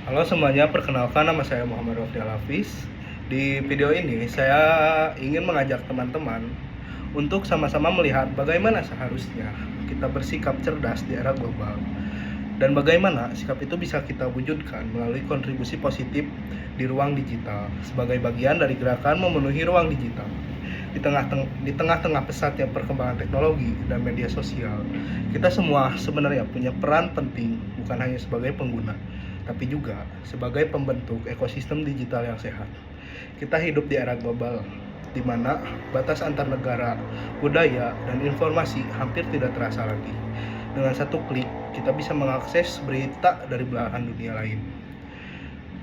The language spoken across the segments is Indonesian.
Halo semuanya, perkenalkan nama saya Muhammad Rofdi Al-Hafiz. Di video ini saya ingin mengajak teman-teman untuk sama-sama melihat bagaimana seharusnya kita bersikap cerdas di era global dan bagaimana sikap itu bisa kita wujudkan melalui kontribusi positif di ruang digital sebagai bagian dari gerakan memenuhi ruang digital. Di tengah-tengah pesatnya perkembangan teknologi dan media sosial, kita semua sebenarnya punya peran penting bukan hanya sebagai pengguna, tapi juga sebagai pembentuk ekosistem digital yang sehat. Kita hidup di era global, di mana batas antar negara, budaya, dan informasi hampir tidak terasa lagi. Dengan satu klik, kita bisa mengakses berita dari belahan dunia lain,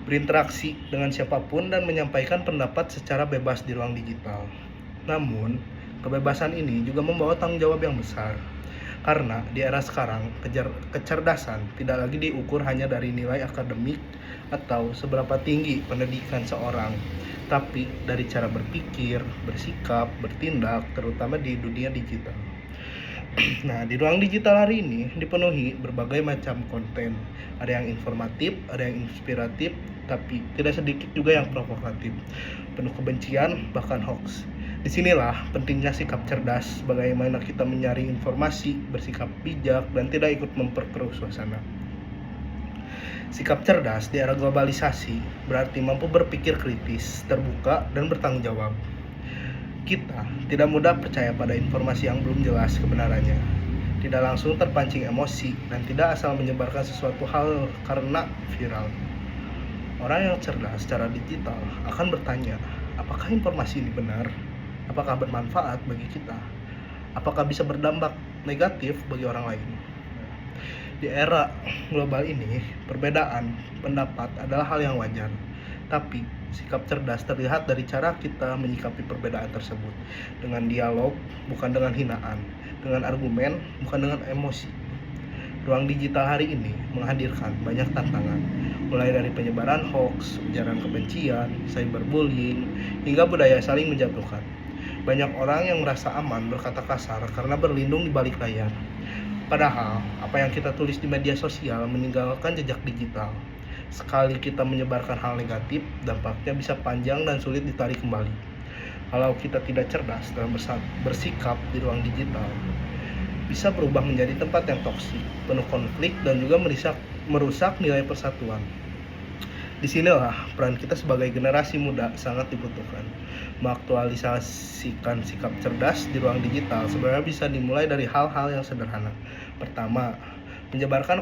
berinteraksi dengan siapapun, dan menyampaikan pendapat secara bebas di ruang digital. Namun, kebebasan ini juga membawa tanggung jawab yang besar. Karena di era sekarang, kecerdasan tidak lagi diukur hanya dari nilai akademik atau seberapa tinggi pendidikan seorang, tapi dari cara berpikir, bersikap, bertindak, terutama di dunia digital. Nah, di ruang digital hari ini dipenuhi berbagai macam konten. Ada yang informatif, ada yang inspiratif, tapi tidak sedikit juga yang provokatif, penuh kebencian, bahkan hoax. Disinilah pentingnya sikap cerdas, bagaimana kita menyaring informasi, bersikap bijak, dan tidak ikut memperkeruh suasana. Sikap cerdas di era globalisasi berarti mampu berpikir kritis, terbuka, dan bertanggung jawab. Kita tidak mudah percaya pada informasi yang belum jelas kebenarannya, tidak langsung terpancing emosi, dan tidak asal menyebarkan sesuatu hal karena viral. Orang yang cerdas secara digital akan bertanya, apakah informasi ini benar? Apakah bermanfaat bagi kita? Apakah bisa berdampak negatif bagi orang lain? Di era global ini, perbedaan pendapat adalah hal yang wajar. Tapi, sikap cerdas terlihat dari cara kita menyikapi perbedaan tersebut. Dengan dialog, bukan dengan hinaan. Dengan argumen, bukan dengan emosi. Ruang digital hari ini menghadirkan banyak tantangan, mulai dari penyebaran hoax, ujaran kebencian, cyberbullying, hingga budaya saling menjatuhkan. Banyak orang yang merasa aman berkata kasar karena berlindung di balik layar. Padahal, apa yang kita tulis di media sosial meninggalkan jejak digital. Sekali kita menyebarkan hal negatif, dampaknya bisa panjang dan sulit ditarik kembali. Kalau kita tidak cerdas dalam bersikap di ruang digital, bisa berubah menjadi tempat yang toksik, penuh konflik, dan juga merusak nilai persatuan. Disinilah peran kita sebagai generasi muda sangat dibutuhkan. Mengaktualisasikan sikap cerdas di ruang digital sebenarnya bisa dimulai dari hal-hal yang sederhana. Pertama, menyebarkan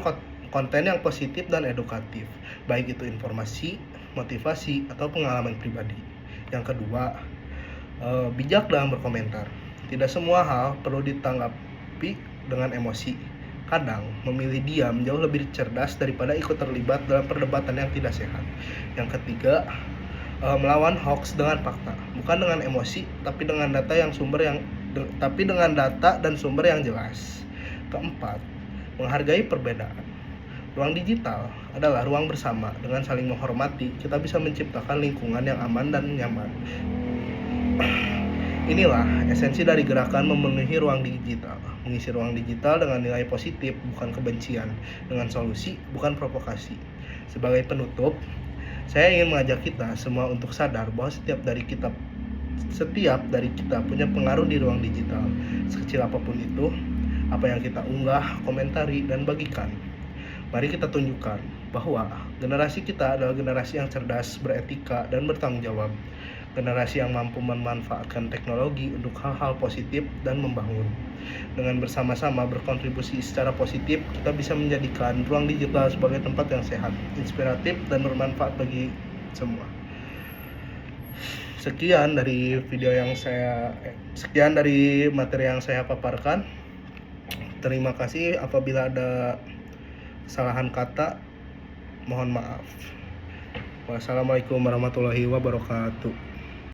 konten yang positif dan edukatif, baik itu informasi, motivasi, atau pengalaman pribadi. Yang kedua, bijak dalam berkomentar. Tidak semua hal perlu ditanggapi dengan emosi. Kadang, memilih diam jauh lebih cerdas daripada ikut terlibat dalam perdebatan yang tidak sehat. Yang ketiga, melawan hoax dengan fakta, bukan dengan emosi, tapi dengan data dan sumber yang jelas. Keempat, menghargai perbedaan. Ruang digital adalah ruang bersama. Dengan saling menghormati, kita bisa menciptakan lingkungan yang aman dan nyaman. Inilah esensi dari gerakan memenuhi ruang digital. Mengisi ruang digital dengan nilai positif, bukan kebencian. Dengan solusi, bukan provokasi. Sebagai penutup, saya ingin mengajak kita semua untuk sadar bahwa setiap dari kita punya pengaruh di ruang digital. Sekecil apapun itu, apa yang kita unggah, komentari, dan bagikan. Mari kita tunjukkan bahwa generasi kita adalah generasi yang cerdas, beretika, dan bertanggung jawab. Generasi yang mampu memanfaatkan teknologi untuk hal-hal positif dan membangun. Dengan bersama-sama berkontribusi secara positif, kita bisa menjadikan ruang digital sebagai tempat yang sehat, inspiratif, dan bermanfaat bagi semua. Sekian dari materi yang saya paparkan. Terima kasih. Apabila ada kesalahan kata, mohon maaf. Wassalamualaikum warahmatullahi wabarakatuh.